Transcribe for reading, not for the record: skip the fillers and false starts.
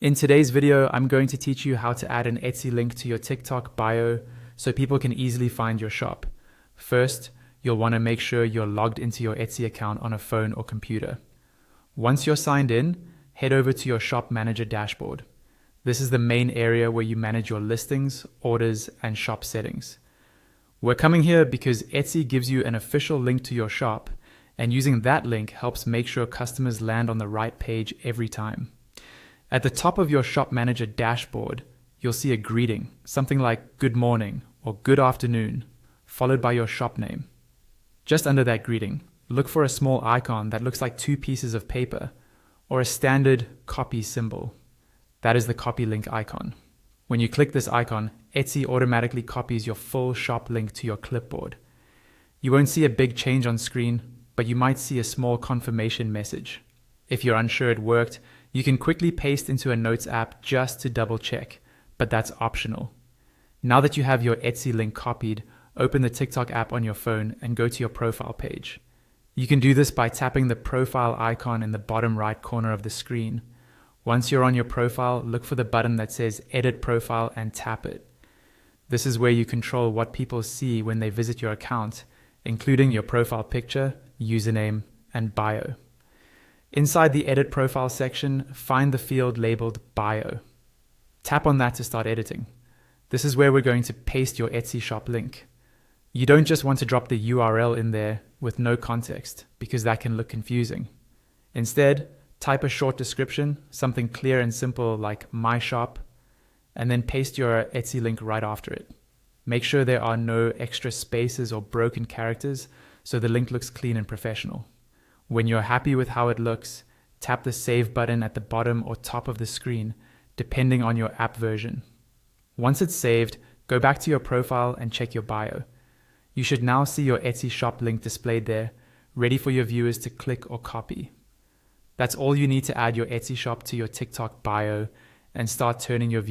In today's video, I'm going to teach you how to add an Etsy link to your TikTok bio so people can easily find your shop. First, you'll want to make sure you're logged into your Etsy account on a phone or computer. Once you're signed in, head over to your Shop Manager dashboard. This is the main area where you manage your listings, orders, and shop settings. We're coming here because Etsy gives you an official link to your shop, and using that link helps make sure customers land on the right page every time. At the top of your Shop Manager dashboard, you'll see a greeting, something like good morning or good afternoon, followed by your shop name. Just under that greeting, look for a small icon that looks like two pieces of paper or a standard copy symbol. That is the copy link icon. When you click this icon, Etsy automatically copies your full shop link to your clipboard. You won't see a big change on screen, but you might see a small confirmation message. If you're unsure it worked, you can quickly paste into a Notes app just to double check, but that's optional. Now that you have your Etsy link copied, open the TikTok app on your phone and go to your profile page. You can do this by tapping the profile icon in the bottom right corner of the screen. Once you're on your profile, look for the button that says Edit Profile and tap it. This is where you control what people see when they visit your account, including your profile picture, username, and bio. Inside the Edit Profile section, find the field labeled Bio. Tap on that to start editing. This is where we're going to paste your Etsy shop link. You don't just want to drop the URL in there with no context, because that can look confusing. Instead, type a short description, something clear and simple like My Shop, and then paste your Etsy link right after it. Make sure there are no extra spaces or broken characters so the link looks clean and professional. When you're happy with how it looks, tap the Save button at the bottom or top of the screen, depending on your app version. Once it's saved, go back to your profile and check your bio. You should now see your Etsy shop link displayed there, ready for your viewers to click or copy. That's all you need to add your Etsy shop to your TikTok bio and start turning your views